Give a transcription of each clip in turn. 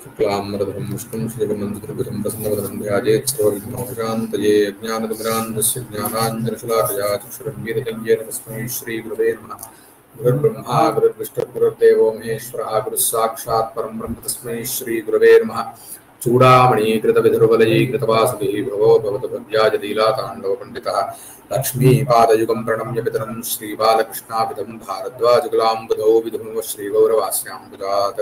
शुक्लाम्बरधरं विष्णुं शशिवर्णं चतुर्भुजं प्रसन्नवदनं ध्यायेत् सर्वविघ्नोपशान्तये अज्ञानतिमिरान्धस्य ज्ञानाञ्जनशलाकया चक्षुरुन्मीलितं तस्मै श्रीगुरवे नमः। गुरुर्ब्रह्मा गुरुर्विष्णुः गुरुर्देवो महेश्वरः गुरुः साक्षात् परं ब्रह्म तस्मै श्रीगुरवे नमः। चूडामणीकृतविधुर्वलयीकृतवासुभिः भवो भवतु भव्याजलीलाताण्डवपण्डितः लक्ष्मीपादयुगं प्रणम्य पितरं श्रीबालकृष्णाभिधं भारद्वाजगुलाम्बुधौ विधुः श्रीगौरवास्याम्बुजात्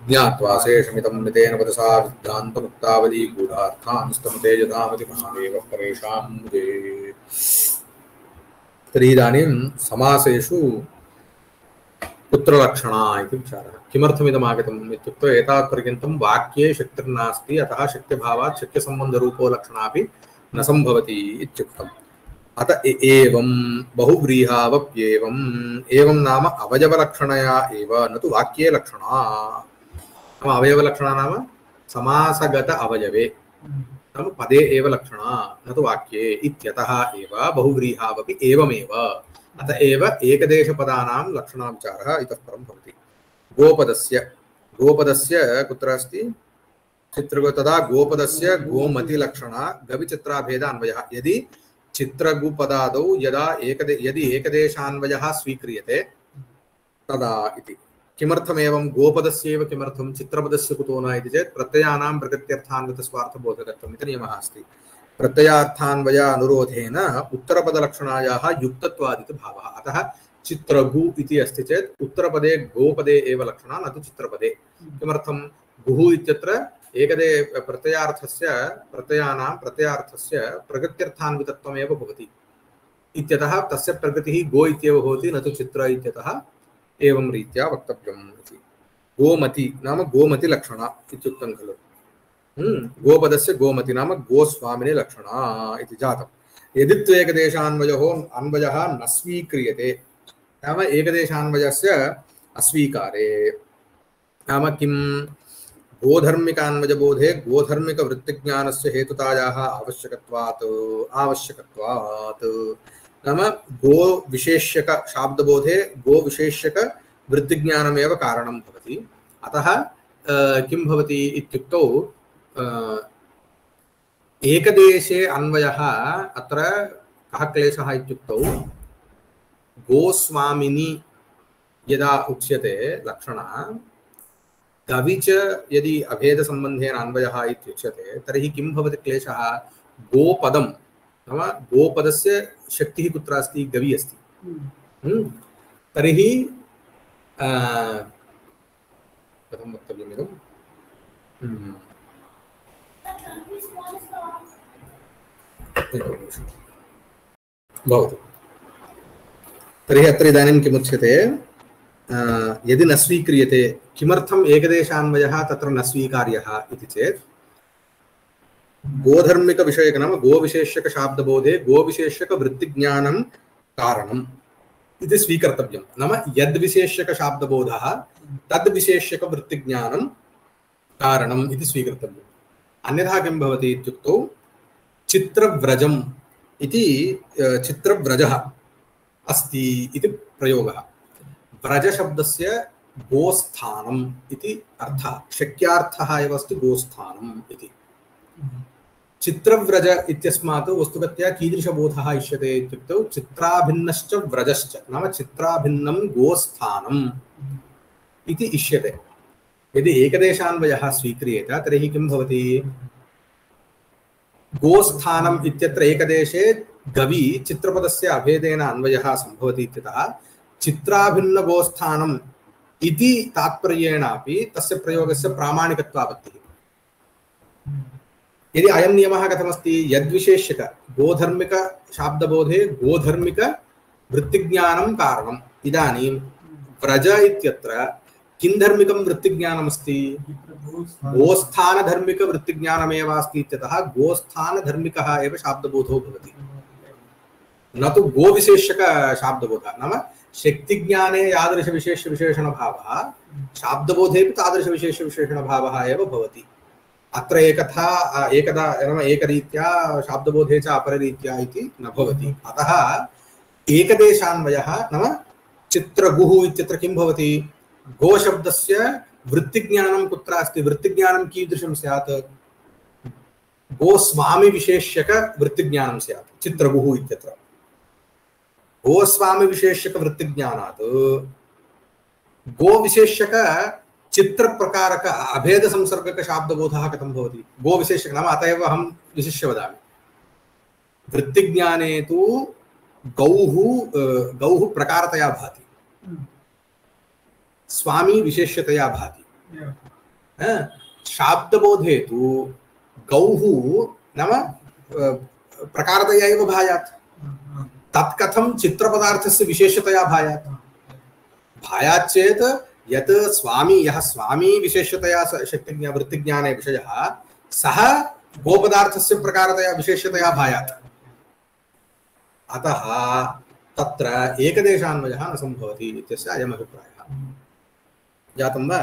ज्ञात्वा शेषमितं नितेन वदसा विद्रान्तमुक्तावली गूढार्थांस्तमुते यथामति महादेवः परेषां मुदे। तर्हि इदानीं समासेषु पुत्रलक्षणा इति विचारः। किमर्थमिदमागतम् इत्युक्तौ एतावत्पर्यन्तं वाक्ये शक्तिर्नास्ति, अतः शक्तिभावात् शक्यसम्बन्धरूपो लक्षणापि न सम्भवति इत्युक्तम्। अत एवं बहुव्रीहावप्येवम् एवं नाम अवयवलक्षणया एव न तु वाक्ये लक्षणा। नाम अवयवलक्षणा नाम समासगत अवयवे नाम पदे एव लक्षणा न तु वाक्ये इत्यतः एव बहुव्रीहावपि एवमेव। अत एव एकदेशपदानां लक्षणाविचारः इतः परं भवति। गोपदस्य कुत्र अस्ति चित्रगो तदा गोपदस्य गोमतिलक्षणा गविचित्राभेद अन्वयः। यदि चित्रगुपदादौ यदि एकदेशान्वयः स्वीक्रियते तदा इति। किमर्थमेवं गोपदस्यैव किमर्थं चित्रपदस्य कुतो न इति चेत् प्रत्ययानां प्रकृत्यर्थान्वितस्वार्थबोधकत्वम् इति नियमः अस्ति। प्रत्ययार्थान्वय अनुरोधेन उत्तरपदलक्षणायाः युक्तत्वादिति भावः। अतः चित्रगु इति अस्ति चेत् उत्तरपदे गोपदे एव लक्षणा न तु चित्रपदे। किमर्थं गुः इत्यत्र एकदे प्रत्ययार्थस्य प्रकृत्यर्थान्वितत्वमेव भवति इत्यतः तस्य प्रकृतिः गो इत्येव भवति न तु चित्र इत्यतः एवं रीत्या वक्तव्यम् इति। गोमति नाम गोमतिलक्षणा इत्युक्तं खलु। गोपदस्य गोमति नाम गोस्वामिने लक्षणा इति जातम्। यदि तु अन्वयः न स्वीक्रियते नाम एकदेशान्वयस्य अस्वीकारे नाम किं गोधर्मिकान्वयबोधे गोधर्मिकवृत्तिज्ञानस्य हेतुतायाः आवश्यकत्वात् नाम गो विशेष्यक शाब्दबोधे गो विशेष्यक वृत्तिज्ञानमेव कारणं भवति। अतः किं भवति इत्युक्तौ एकदेशे अन्वयः अत्र कः क्लेशः इत्युक्तौ गोस्वामिनी यदा उच्यते लक्षणा गवि च यदि अभेदसम्बन्धेन अन्वयः इत्युच्यते तर्हि किं भवति क्लेशः गोपदं नाम गोपदस्य शक्तिः कुत्र अस्ति गवि अस्ति। तर्हि कथं वक्तव्यमिदं भवतु। तर्हि अत्र इदानीं किमुच्यते यदि न स्वीक्रियते किमर्थम् एकदेशान्वयः तत्र न स्वीकार्यः इति चेत् गोधर्मिकविषयक नाम गोविशेष्यकशाब्दबोधे गोविशेष्यकवृत्तिज्ञानं कारणम् इति स्वीकर्तव्यं। नाम यद्विशेष्यकशाब्दबोधः तद्विशेष्यकवृत्तिज्ञानं कारणम् इति स्वीकर्तव्यम्। अन्यथा किं भवति इत्युक्तौ चित्रव्रजम् इति चित्रव्रजः अस्ति इति प्रयोगः। व्रजशब्दस्य गोस्थानम् इति अर्थः शक्यार्थः एव अस्ति गोस्थानम् इति। चित्रव्रज इत्यस्मात् वस्तुगत्या कीदृशबोधः इष्यते इत्युक्तौ चित्राभिन्नश्च व्रजश्च नाम चित्राभिन्नं गोस्थानम् इति इष्यते। यदि एकदेशान्वयः स्वीक्रियेत तर्हि किं भवति गोस्थानम् इत्यत्र एकदेशे गवि चित्रपदस्य अभेदेन अन्वयः सम्भवति इत्यतः चित्राभिन्नगोस्थानम् इति तात्पर्येणापि तस्य प्रयोगस्य प्रामाणिकत्वापत्तिः। यदि अयं नियमः कथमस्ति यद्विशेष्यक गोधर्मिक शाब्दबोधे गोधर्मिक वृत्तिज्ञानं कारणम्। इदानीं व्रज इत्यत्र किं धर्मिकं वृत्तिज्ञानमस्ति गोस्थानधर्मिक वृत्तिज्ञानमेव अस्ति इत्यतः गोस्थानधर्मिकः एव शाब्दबोधो भवति न तु गोविशेष्यक शाब्दबोधः। नाम शक्तिज्ञाने यादृशविशेषविशेषणभावः शाब्दबोधेपि तादृशविशेषविशेषणभावः एव भवति। अत्र एकदा नाम एकरीत्या शाब्दबोधे च अपररीत्या इति न भवति। अतः एकदेशान्वयः नाम चित्रगुः इत्यत्र किं भवति गोशब्दस्य वृत्तिज्ञानं कुत्र अस्ति? वृत्तिज्ञानं कीदृशं स्यात्? गोस्वामी विशेष्यक वृत्तिज्ञानं स्यात् चित्रगुः इत्यत्र। गोस्वामी विशेष्यक वृत्तिज्ञानात् गो विशेष्यक चित्र प्रकारक अभेद संसर्गक शाब्दबोधः कथं भवति? गो विशेष्यक नाम अत एव अहं विशिष्य वदामि। वृत्तिज्ञाने तु गौः प्रकारतया भाति, स्वामी विशेष्यतया भाति। शाब्दबोधे तु गौः नाम प्रकारतया एव भायात्। तत् कथं चित्रपदार्थस्य विशेषतया भायात्? भायात् चेत् यत् स्वामी, यः स्वामी विशेषतया शक्तिज्ञा वृत्तिज्ञाने विषयः, सः गोपदार्थस्य प्रकारतया विशेषतया भायात्। अतः तत्र एकदेशान्वयः न सम्भवति इत्यस्य अयम् अभिप्रायः। जातं वा?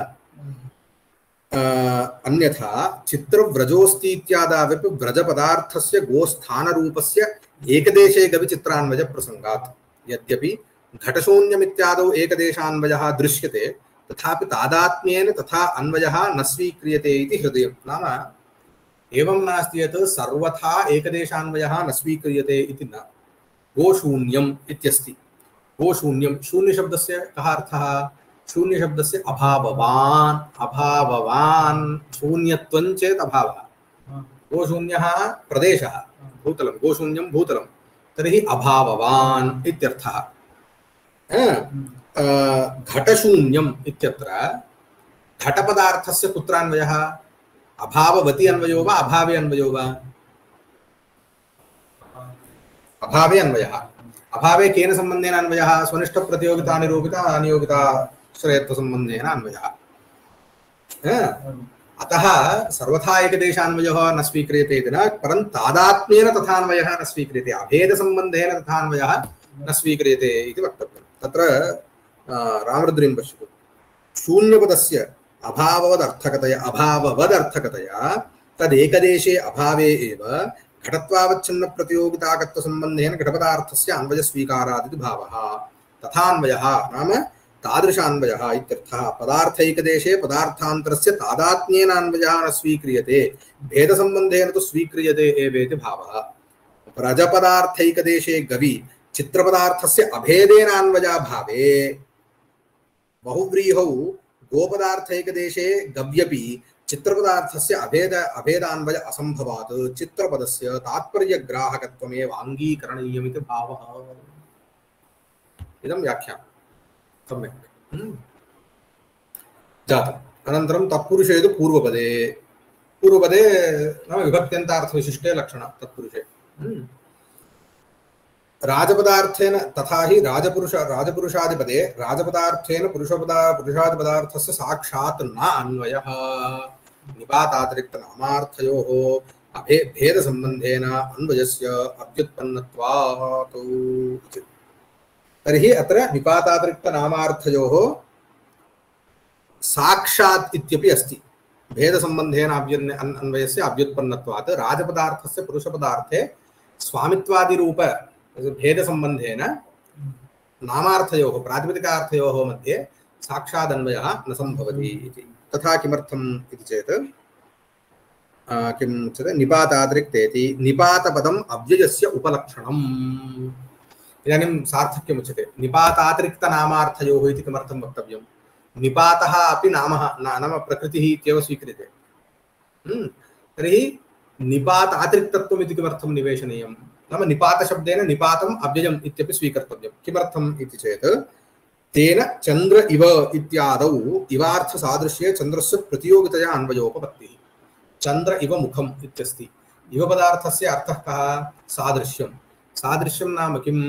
अन्यथा चित्रव्रजोस्ति इत्यादावपि व्रजपदार्थस्य गोस्थानरूपस्य एकदेशे गविचित्रान्वय प्रसंगात् यद्यपि घटशून्यमित्यादौ एकदेशान्वयः दृश्यते तथापि तादात्म्येन तथा अन्वयः न स्वीक्रियते इति हृदयं। नाम एवं नास्ति यत् सर्वथा एकदेशान्वयः न स्वीक्रियते इति न। गोशून्यम् इत्यस्ति। गोशून्यं शून्यशब्दस्य कः अर्थः? शून्यशब्दस्य अभाववान्। अभाववान् शून्यत्वं चेत् अभावः। गोशून्यः प्रदेशः भूतलं, गोशून्यं भूतलं, तर्हि अभाववान् इत्यर्थः। घटशून्यम् इत्यत्र घटपदार्थस्य कुत्र अन्वयः? अभाववति अन्वयो वा अभावे अन्वयो वा? अभावे अन्वयः। अभावे केन सम्बन्धेन अन्वयः? स्वनिष्ठ प्रतियोगिता निरूपिता अनियोगिता श्रेयत्व सम्बन्धेन अन्वयः। अतः सर्वथा एकदेशान्वयः न स्वीक्रियते इति न, परं तादात्म्येन तथान्वयः न स्वीक्रियते, अभेद सम्बन्धेन तथान्वयः न स्वीक्रियते इति वक्तव्यम्। तत्र रामरुद्रीं पश्यतु। शून्यपदस्य अभाववदर्थकतया तदेकदेशे अभावे एव घटत्वावच्छिन्न प्रतियोगिताकत्व सम्बन्धेन घटपदार्थस्य अन्वयस्वीकारादिति भावः। तथान्वयः नाम तादृशान्वयः इत्यर्थः। पदार्थैकदेशे पदार्थान्तरस्य तादात्म्येन अन्वयः न स्वीक्रियते, भेदसम्बन्धेन तु स्वीक्रियते एवेति भावः। व्रजपदार्थैकदेशे गवि चित्रपदार्थस्य अभेदेन अन्वयाभावे बहुव्रीहौ गोपदार्थैकदेशे गव्यपि चित्रपदार्थस्य अभेदान्वय असम्भवात् चित्रपदस्य तात्पर्यग्राहकत्वमेव अङ्गीकरणीयमिति भावः। इदं व्याख्यानं सम्यक् जातम्। अनन्तरं तत्पुरुषे तु पूर्वपदे नाम विभक्त्यन्तार्थविशिष्टे लक्षण तत्पुरुषे राजपदार्थेन तथा हि राजपुरुषादिपदे राजपदार्थेन पुरुषादिपदार्थस्य साक्षात् न अन्वयः निपातातिरिक्त नामार्थयोः भेदसम्बन्धेन अन्वयस्य अभ्युत्पन्नत्वात्। तर्हि अत्र निपातातिरिक्त नामार्थयोः साक्षात् इत्यपि अस्ति। भेदसम्बन्धेन अन्वयस्य अभ्युत्पन्नत्वात् राजपदार्थस्य पुरुषपदार्थे स्वामित्वादिरूप भेदसम्बन्धेन नामार्थयोः प्रातिपदिकार्थयोः मध्ये साक्षादन्वयः न सम्भवति इति। तथा किमर्थम् इति चेत् किं उच्यते? निपातातिरिक्तेति निपातपदम् अव्ययस्य उपलक्षणम्। इदानीं सार्थक्यम् उच्यते। निपातातिरिक्तनामार्थयोः इति किमर्थं वक्तव्यं? निपातः अपि नाम प्रकृतिः इत्येव स्वीक्रियते। तर्हि निपातातिरिक्तत्वम् इति किमर्थं निवेशनीयं? नाम निपातशब्देन निपातम् अव्ययम् इत्यपि स्वीकर्तव्यं। किमर्थम् इति चेत् तेन चन्द्र इव इत्यादौ इवार्थसादृश्ये चन्द्रस्य प्रतियोगितया अन्वयोपपत्तिः। चन्द्र इव मुखम् इत्यस्ति। इव पदार्थस्य अर्थः कः? सादृश्यं। सादृश्यं नाम किं?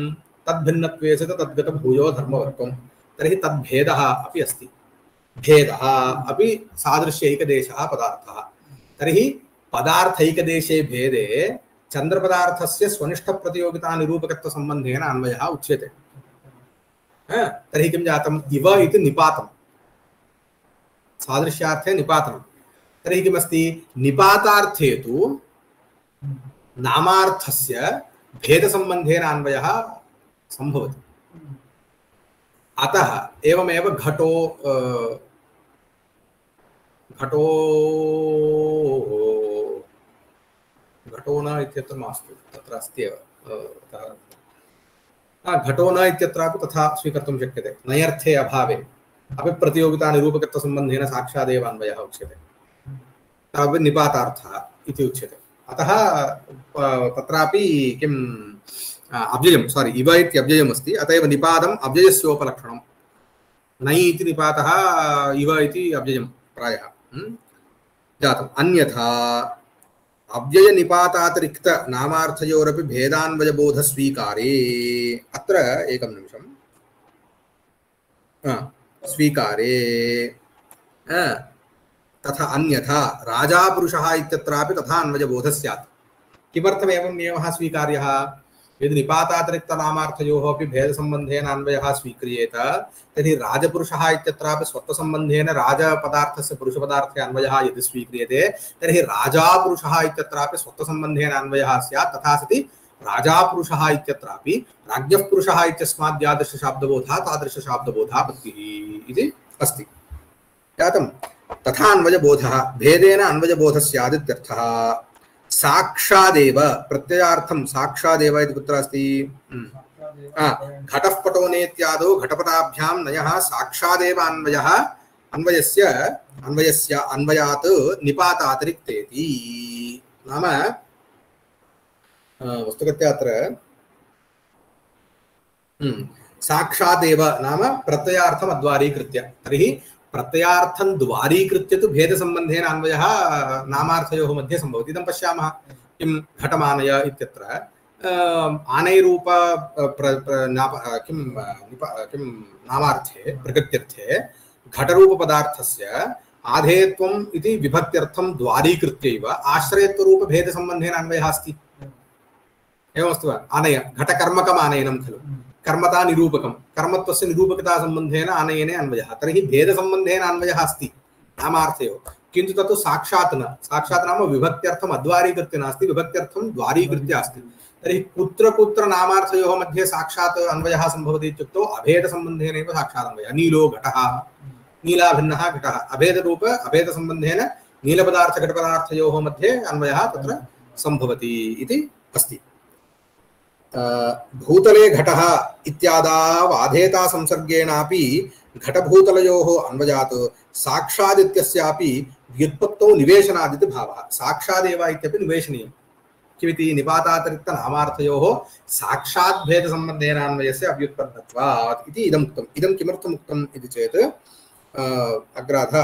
तद्भिन्नत्वे सति तद्गतं भूयो धर्मवर्गं। तर्हि तद्भेदः अपि अस्ति। भेदः अपि सादृश्यैकदेशः पदार्थः। तर्हि पदार्थैकदेशे भेदे चन्द्रपदार्थस्य स्वनिष्ठप्रतियोगिता निरूपकत्व सम्बन्धेन अन्वयः उच्यते। तर्हि किं जातम्? इव इति निपातं, सादृश्यार्थे निपातं। तर्हि किमस्ति? निपातार्थे तु नामार्थस्य भेदसम्बन्धेन अन्वयः सम्भवति। अतः एवमेव घटो घटो घटो न इत्यत्र मास्तु, तत्र अस्ति एव घटो न इत्यत्रापि तथा स्वीकर्तुं शक्यते। नयर्थे अभावे अपि प्रतियोगिता निरूपकत्वसम्बन्धेन साक्षादेव अन्वयः उच्यते, तत्रापि निपातार्थः इति उच्यते। अतः तत्रापि किम् अव्ययं सारी इव इत्यव्ययम् अस्ति, अतः एव निपातम् अव्ययस्योपलक्षणं। नै इति निपातः इव इति अव्ययं प्रायः जातम्। अन्यथा अव्यय निपातातिरिक्त नामार्थयोरपि भेदान्वयबोध स्वीकारे, अत्र एकं निमिषम्, स्वीकारे तथा अन्यथा राजापुरुषः इत्यत्रापि तथा अन्वयबोधः स्यात्। किमर्थम् एवं नियमः स्वीकार्यः? यदि निपातातिरिक्तनामार्थयोः अपि भेदसम्बन्धेन अन्वयः स्वीक्रियेत तर्हि राजपुरुषः इत्यत्रापि स्वत्वसम्बन्धेन राजपदार्थस्य पुरुषपदार्थे अन्वयः यदि स्वीक्रियते तर्हि राजापुरुषः इत्यत्रापि स्वत्वसम्बन्धेन अन्वयः स्यात्। तथा सति राजापुरुषः इत्यत्रापि राज्ञः पुरुषः इत्यस्मात् यादृशशाब्दबोधः तादृशशाब्दबोधापत्तिः इति अस्ति जातं। तथा अन्वयबोधः भेदेन अन्वयबोधः स्यादित्यर्थः। साक्षादेव प्रत्ययार्थं साक्षादेव इति कुत्र अस्ति? घटः पटोनेत्यादौ घटपटाभ्यां नयः साक्षादेव अन्वयः अन्वयस्य अन्वयात् निपातातिरिक्तेति। नाम वस्तुगत्या अत्र साक्षादेव नाम प्रत्ययार्थम् अद्वारीकृत्य, तर्हि प्रत्ययार्थं द्वारीकृत्य तु भेदसम्बन्धेन अन्वयः नामार्थयोः मध्ये सम्भवति। इदं पश्यामः किं घटमानय इत्यत्र आनयरूप किं नामार्थे प्रकृत्यर्थे घटरूपपदार्थस्य आधेयत्वम् इति विभक्त्यर्थं द्वारीकृत्यैव आश्रयत्वरूपभेदसम्बन्धेन अन्वयः अस्ति। एवमस्ति वा? आनय घटकर्मकम् आनयनं खलु, कर्मता निरूपकं, कर्मत्वस्य निरूपकता सम्बन्धेन आनयने अन्वयः, तर्हि भेदसम्बन्धेन अन्वयः अस्ति नामार्थयोः। किन्तु तत्तु साक्षात् न, साक्षात् नाम विभक्त्यर्थम् अद्वारीकृत्य नास्ति, विभक्त्यर्थं द्वारीकृत्य अस्ति। तर्हि कुत्र कुत्र नामार्थयोः मध्ये साक्षात् अन्वयः सम्भवति इत्युक्तौ अभेदसम्बन्धेनैव साक्षात् अन्वयः। नीलो घटः, नीलाभिन्नः घटः, अभेदरूप अभेदसम्बन्धेन नीलपदार्थघटपदार्थयोः मध्ये अन्वयः तत्र सम्भवति इति अस्ति। भूतले घटः इत्यादाव आधेयता संसर्गेणापि घटभूतलयोः अन्वयात् साक्षादित्यस्यापि व्युत्पत्तौ निवेशनादिति भावः। साक्षादेव इत्यपि निवेशनीयं। किमिति? निपातातिरिक्त नामार्थयोः साक्षात् भेदसम्बन्धेन अन्वयस्य अव्युत्पन्नत्वात् इति इदम् उक्तम्। इदं किमर्थम् उक्तम् इति चेत्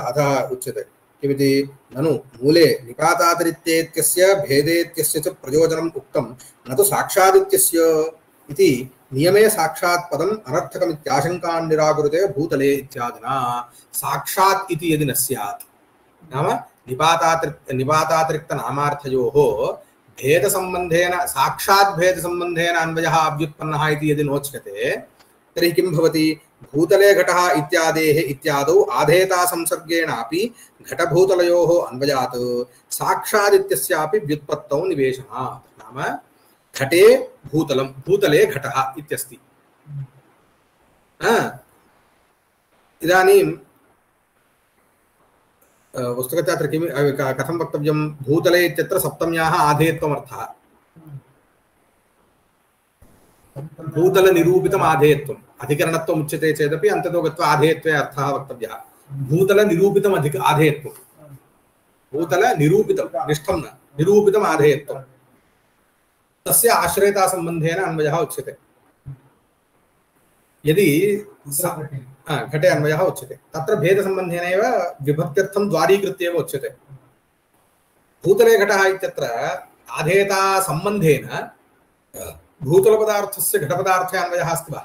अधः उच्यते। किमिति? ननु मूले निपातातिरिक्तेत्यस्य भेदेत्यस्य च प्रयोजनम् उक्तं न तु साक्षादित्यस्य इति नियमे साक्षात् पदम् अनर्थकमित्याशङ्कान् निराकुरुते भूतले इत्यादिना। साक्षात् इति यदि न स्यात् नाम निपातातिरिक्त नामार्थयोः भेदसम्बन्धेन साक्षात् भेदसम्बन्धेन अन्वयः अव्युत्पन्नः इति यदि नोच्यते तर्हि किं भवति? भूतले घटः इत्यादेः इत्यादौ आधेयता संसर्गेणापि घटभूतलयोः अन्वयात् साक्षादित्यस्यापि व्युत्पत्तौ निवेशनात्। नाम घटे भूतलं, भूतले घटः इत्यस्ति। इदानीं वस्तुतः अत्र किं कथं वक्तव्यं? भूतले इत्यत्र सप्तम्याः आधेयत्वमर्थः, भूतलनिरूपितम् आधेयत्वम् अधिकरणत्वम् उच्यते चेदपि अन्ततो गत्वा आधेयत्वे अर्थः वक्तव्यः। भूतलनिरूपितम् आधेयत्वं, भूतलनिरूपितं निष्ठं न निरूपितम् आधेयत्वं, तस्य आश्रयतासम्बन्धेन अन्वयः उच्यते। यदि घटे अन्वयः उच्यते तत्र भेदसम्बन्धेन एव विभक्त्यर्थं द्वारीकृत्यैव उच्यते। भूतले घटः इत्यत्र आधेयतासम्बन्धेन भूतलपदार्थस्य घटपदार्थे अन्वयः अस्ति वा?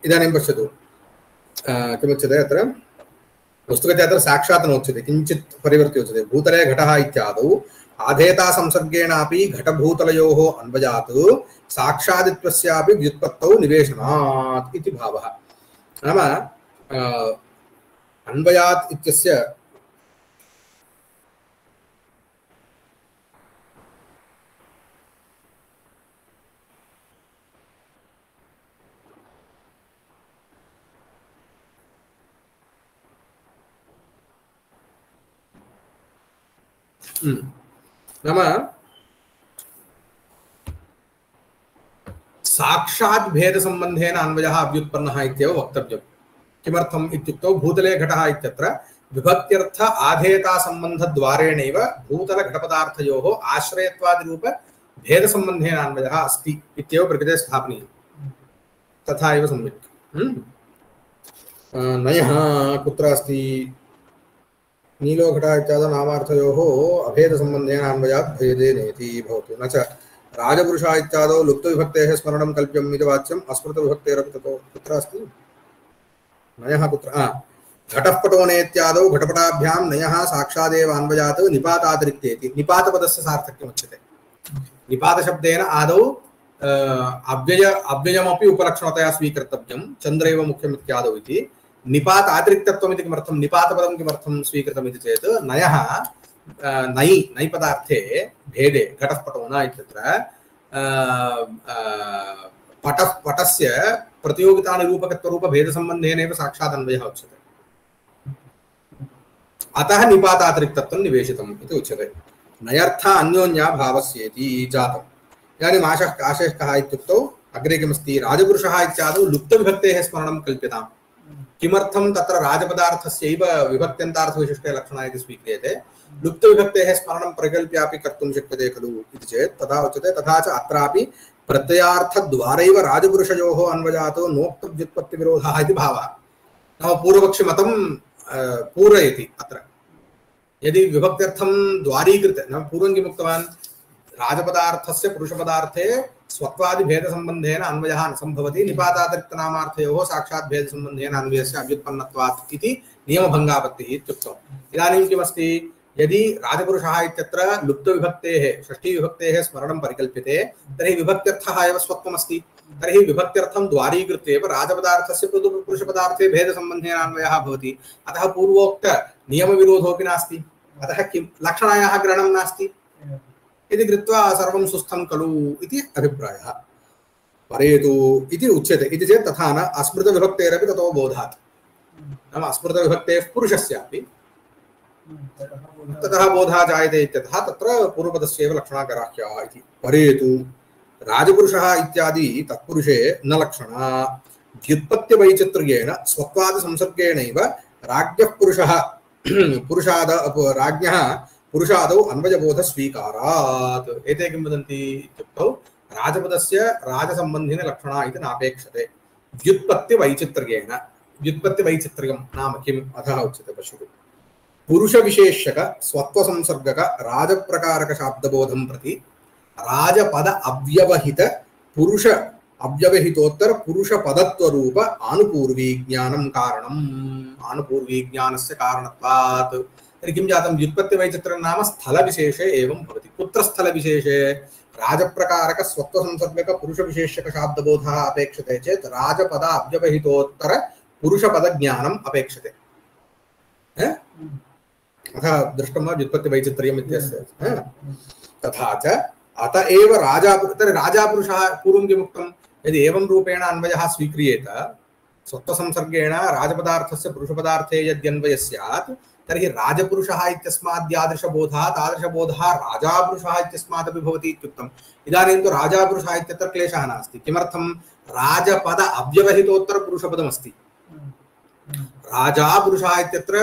इदानीं पश्यतु किमुच्यते अत्र। वस्तुतः अत्र साक्षात् नोच्यते, किञ्चित् परिवर्त्य उच्यते। भूतले घटः इत्यादौ आधेयता संसर्गेणापि घटभूतलयोः अन्वयात् साक्षादित्वस्यापि व्युत्पत्तौ निवेशनात् इति भावः। नाम अन्वयात् इत्यस्य नाम साक्षात् भेदसम्बन्धेन अन्वयः अव्युत्पन्नः इत्येव वक्तव्यम्। किमर्थम् इत्युक्तौ भूतले घटः इत्यत्र विभक्त्यर्थ आधेयता सम्बन्धद्वारेणैव भूतलघटपदार्थयोः आश्रयत्वादिरूप भेदसम्बन्धेन अन्वयः अस्ति इत्येव प्रकृते स्थापनीयम्। तथा एव सम्यक्। नयः कुत्र अस्ति? नीलो घटः इत्यादौ नामार्थयोः अभेदसम्बन्धेन अन्वयात् भेदेनेति भवतु। न च राजपुरुषः इत्यादौ लुप्तविभक्तेः स्मरणं कल्प्यम् इति वाच्यम् अस्मृतविभक्तेरपि ततो। कुत्र अस्ति नयः? कुत्र? घटःपटोनेत्यादौ घटपटाभ्यां नयः साक्षादेव अन्वयात् निपातातिरिक्तेति। निपातपदस्य सार्थक्यम् उच्यते। निपातशब्देन आदौ अव्ययमपि उपलक्षणतया स्वीकर्तव्यं। चन्द्रैव मुख्यम् इत्यादौ इति निपातातिरिक्तत्वम् इति किमर्थं? निपातपदं किमर्थं स्वीकृतम् इति चेत् नयः नै पदार्थे भेदे घटःपटोन इत्यत्र पटस्य प्रतियोगितानिरूपकत्वरूप भेदसम्बन्धेनैव साक्षात् अन्वयः उच्यते। अतः निपातातिरिक्तत्वं निवेशितम् इति उच्यते। नयर्थ अन्योन्याभावस्येति जातम्। इदानीम् आशयः कः इत्युक्तौ अग्रे किमस्ति? राजपुरुषः इत्यादौ लुप्तविभक्तेः स्मरणं कल्प्यताम्। किमर्थं तत्र राजपदार्थस्यैव विभक्त्यन्तार्थविशिष्टे लक्षणः इति स्वीक्रियते? लुप्तविभक्तेः स्मरणं प्रकल्प्यापि कर्तुं शक्यते खलु इति चेत् तथा उच्यते। तथा च अत्रापि प्रत्ययार्थद्वारैव राजपुरुषयोः अन्वयात् नोक्तव्युत्पत्तिविरोधः इति भावः। नाम पूर्वपक्षिमतं पूरयति। अत्र यदि विभक्त्यर्थं द्वारीकृते, नाम पूर्वं किम् उक्तवान्? राजपदार्थस्य पुरुषपदार्थे स्वत्वादि भेदसम्बन्धेन अन्वयः न सम्भवति, निपातातिरिक्तनामार्थयोः साक्षात् भेदसम्बन्धेन अन्वयस्य अव्युत्पन्नत्वात् इति नियमभङ्गापत्तिः इत्युक्तम्। इदानीं किमस्ति? यदि राजपुरुषः इत्यत्र लुप्तविभक्तेः षष्ठीविभक्तेः स्मरणं परिकल्प्यते तर्हि विभक्त्यर्थः एव स्वत्वमस्ति। तर्हि विभक्त्यर्थं द्वारीकृत्य एव राजपदार्थस्य पुरुषपदार्थे भेदसम्बन्धेन अन्वयः भवति। अतः पूर्वोक्त नियमविरोधोऽपि नास्ति। अतः किं लक्षणायाः ग्रहणं नास्ति इति कृत्वा सर्वं सुस्थं खलु इति अभिप्रायः। परेतु इति उच्यते। इति चेत् तथा न अस्मृतविभक्तेरपि ततो बोधात्। नाम अस्मृतविभक्तेः पुरुषस्यापि ततः बोधः जायते इत्यतः तत्र पूर्वपदस्यैव लक्षणा ग्राह्याः इति। परेतु राजपुरुषः इत्यादि तत्पुरुषे न लक्षणा। व्युत्पत्तिवैचित्र्येण स्वत्वादिसंसर्गेणैव राज्ञः राज्ञः पुरुषादौ अन्वयबोधस्वीकारात्। एते किं वदन्ति इत्युक्तौ राजपदस्य राजसम्बन्धिनलक्षणा इति नापेक्षते। व्युत्पत्तिवैचित्र्येण। व्युत्पत्तिवैचित्र्यं नाम किम्? अधः उच्यते, पश्यतु। पुरुषविशेषक स्वत्वसंसर्गक राजप्रकारक शाब्दबोधं प्रति राजपद अव्यवहित पुरुष अव्यवहितोत्तर पुरुषपदत्वरूप आनुपूर्वी ज्ञानं कारणम्। आनुपूर्वी ज्ञानस्य कारणत्वात्। तर्हि किं जातं? व्युत्पत्तिवैचित्र्यं नाम स्थलविशेषे एवं भवति। कुत्र स्थलविशेषे? राजप्रकारक स्वत्वसंसर्गक पुरुषविशेषक शाब्दबोधः अपेक्षते चेत् राजपद अव्यवहितोत्तर पुरुषपदज्ञानम् अपेक्षते। अतः दृष्टं वा व्युत्पत्तिवैचित्र्यम् इत्यस्य? तथा च अत एव राजापुरुषः पूर्वं किमुक्तं? यदि एवं रूपेण अन्वयः स्वीक्रियेत स्वत्वसंसर्गेण राजपदार्थस्य पुरुषपदार्थे यद्यन्वयः स्यात् तर्हि राजपुरुषः इत्यस्माद्यादृशबोधः तादृशबोधः राजापुरुषः इत्यस्मादपि भवति इत्युक्तम्। इदानीं तु राजापुरुषः इत्यत्र क्लेशः नास्ति। किमर्थं? राजपद अव्यवहितोत्तरपुरुषपदमस्ति। राजापुरुषः इत्यत्र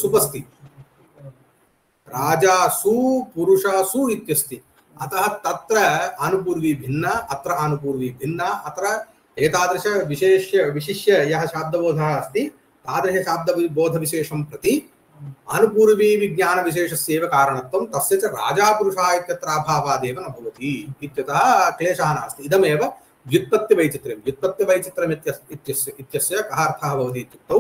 सुपस्ति। राजासु पुरुषासु इत्यस्ति। अतः तत्र आनुपूर्वी भिन्ना, अत्र आनुपूर्वी भिन्ना। अत्र एतादृश विशिष्य यः शाब्दबोधः अस्ति तादृशशाब्दबोधविशेषं प्रति आनुपूर्वी विज्ञानविशेषस्यैव कारणत्वं तस्य च राजापुरुषः इत्यत्र अभावादेव न भवति इत्यतः क्लेशः नास्ति। इदमेव व्युत्पत्तिवैचित्र्यं। व्युत्पत्तिवैचित्र्यम् इत्यस्य कः अर्थः भवति इत्युक्तौ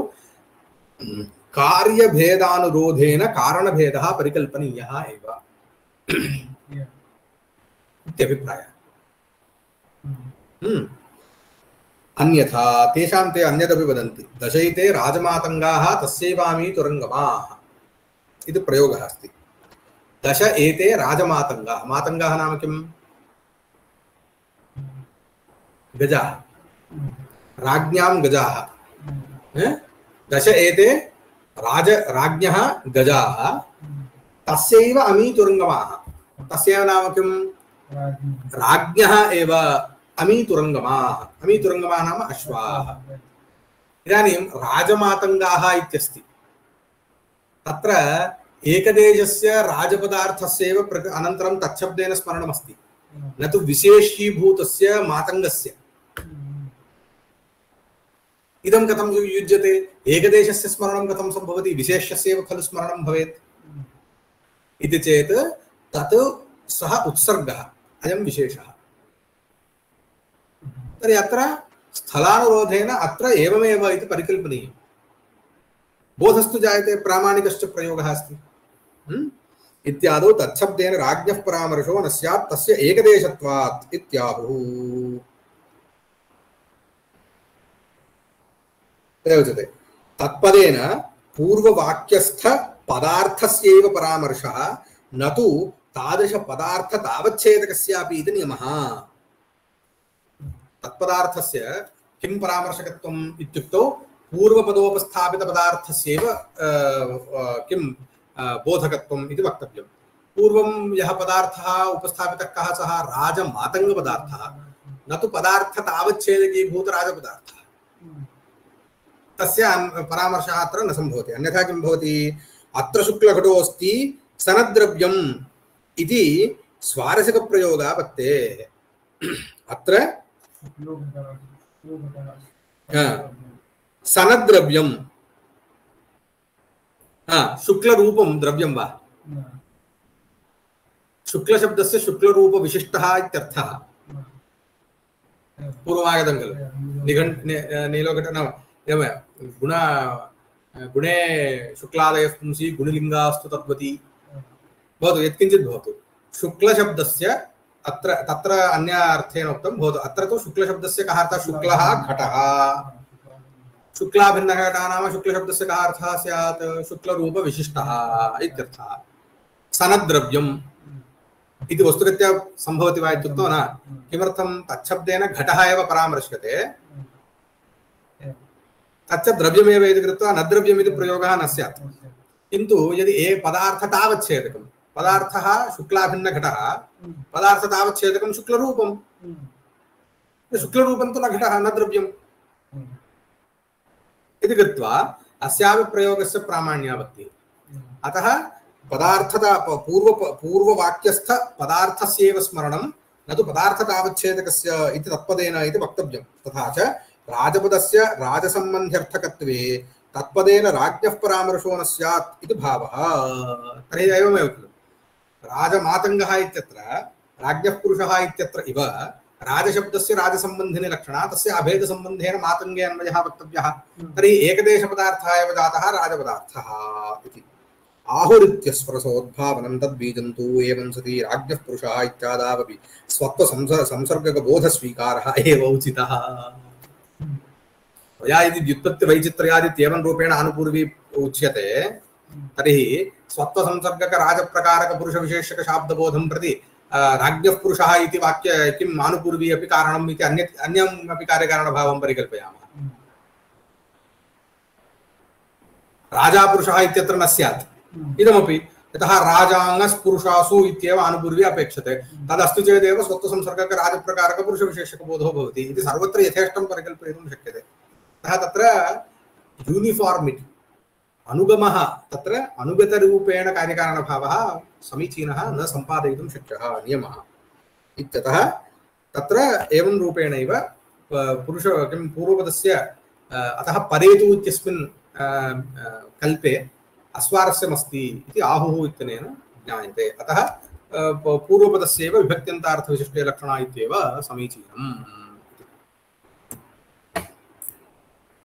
कार्यभेदानुरोधेन कारणभेदः परिकल्पनीयः एव इत्यभिप्रायः। अन्यथा तेषां ते अन्यदपि वदन्ति। दशैते राजमातङ्गाः तस्यैवामी तुरङ्गमाः इति प्रयोगः अस्ति। दश एते राजमातङ्गाः। मातङ्गाः नाम किम्? गजाः। राज्ञां गजाः। दश एते राज्ञः गजाः तस्यैव अमीतुरङ्गमाः तस्यैव नाम किं राज्ञः एव अमीतुरङ्गमाः अमीतुरङ्गमाः नाम अश्वाः इदानीं राजमातङ्गाः इत्यस्ति तत्र एकदेशस्य राजपदार्थस्यैव अनन्तरं तच्छब्देन स्मरणमस्ति न तु विशेषीभूतस्य मातङ्गस्य इदं कथं युज्यते एकदेशस्य स्मरणं कथं सम्भवति विशेषस्यैव खलु स्मरणं भवेत् इति चेत् तत् सः उत्सर्गः अयं विशेषः तर्हि अत्र स्थलानुरोधेन अत्र एवमेव इति परिकल्पनीयं बोधस्तु जायते प्रामाणिकश्च प्रयोगः अस्ति इत्यादौ तच्छब्देन राज्ञः परामर्शो न स्यात् तस्य एकदेशत्वात् इत्याहुः उच्यते तत्पदेन पूर्ववाक्यस्थ पदार्थस्यैव परामर्शः न तु तादृश पदार्थ तावच्छेदकस्यापि इति नियमः तत्पदार्थस्य किं परामर्शकत्वम् इत्युक्तौ पूर्वपदोपस्थापित पदार्थस्यैव किं बोधकत्वम् इति वक्तव्यं पूर्वं यः पदार्थः उपस्थापितः कः सः राजमातङ्गपदार्थः न तु पदार्थ तावच्छेदकीभूत राजपदार्थः तस्य परामर्शः अत्र न सम्भवति अन्यथा किं भवति अत्र शुक्लघटो अस्ति सनद्रव्यम् इति स्वारसिकप्रयोगः वर्तेः अत्र सनद्रव्यं शुक्लरूपं द्रव्यं वा शुक्लशब्दस्य शुक्लरूपविशिष्टः इत्यर्थः पूर्वमागतं खलु नीलोघट न गुण गुणे शुक्लादयः पुंसि गुणलिङ्गास्तु तद्वति भवतु यत्किञ्चित् भवतु शुक्लशब्दस्य अत्र तत्र अन्य अर्थेन उक्तं भवतु अत्र तु शुक्लशब्दस्य कः अर्थः शुक्लः घटः शुक्लाभिन्नघटः नाम शुक्लशब्दस्य कः अर्थः स्यात् शुक्लरूपविशिष्टः इत्यर्थः सनद्रव्यम् इति वस्तुरीत्या सम्भवति वा इत्युक्तौ न किमर्थं तच्छब्देन घटः एव परामर्श्यते तच्च द्रव्यमेव इति कृत्वा न द्रव्यम् इति प्रयोगः न स्यात् किन्तु यदि पदार्थ तावच्छेदकं पदार्थः शुक्लाभिन्नघटः पदार्थ तावच्छेदकं शुक्लरूपं शुक्लरूपं तु न घटः न द्रव्यम् इति कृत्वा अस्यापि प्रयोगस्य प्रामाण्यावत्तिः अतः पदार्थता पूर्ववाक्यस्थ पदार्थस्यैव स्मरणं न तु पदार्थ तावच्छेदकस्य इति तत्पदेन इति वक्तव्यं तथा च राजपदस्य राजसम्बन्ध्यर्थकत्वे तत्पदेन राज्ञः परामर्शो न स्यात् इति भावः तर्हि एवमेव खलु राजमातङ्गः इत्यत्र राज्ञः पुरुषः इत्यत्र इव राजशब्दस्य राजसम्बन्धिनी लक्षणा तस्य अभेदसम्बन्धेन मातङ्गे अन्वयः वक्तव्यः तर्हि एकदेशपदार्थः एव जातः राजपदार्थः इति आहुरित्यस्परसोद्भावनं तद्बीजं तु एवं सति राज्ञः पुरुषः इत्यादावपि स्वत्वसंसर्गकबोधस्वीकारः एव उचितः या यदि व्युत्पत्तिवैचित्र्यादित्येवं रूपेण आनुपूर्वी उच्यते तर्हि स्वत्वसंसर्गक राजप्रकारक पुरुषविशेषकशाब्दबोधं प्रति राज्ञः पुरुषः इति वाक्य किम् आनुपूर्वी अपि कारणम् इति अन्यम् अपि कार्यकारणभावं परिकल्पयामः राजा पुरुषः इत्यत्र न स्यात् इदमपि यतः राजाङ्गस्पुरुषासु इत्येव आनुपूर्वी अपेक्षते तदस्ति चेदेव स्वत्वसंसर्गक राजप्रकारक पुरुषविशेषकबोधो भवति इति सर्वत्र यथेष्टं परिकल्पयितुं शक्यते अतः तत्र यूनिफार्मिटी अनुगमः तत्र अनुगतरूपेण कार्यकारणभावः समीचीनः न सम्पादयितुं शक्यः नियमः इत्यतः तत्र एवं रूपेणैव पुरुष किं पूर्वपदस्य अतः परेतु इत्यस्मिन् कल्पे अस्वारस्यमस्ति इति आहुः इत्यनेन ज्ञायते अतः पूर्वपदस्यैव विभक्त्यन्तार्थविशिष्टे लक्षणा इत्येव समीचीनम्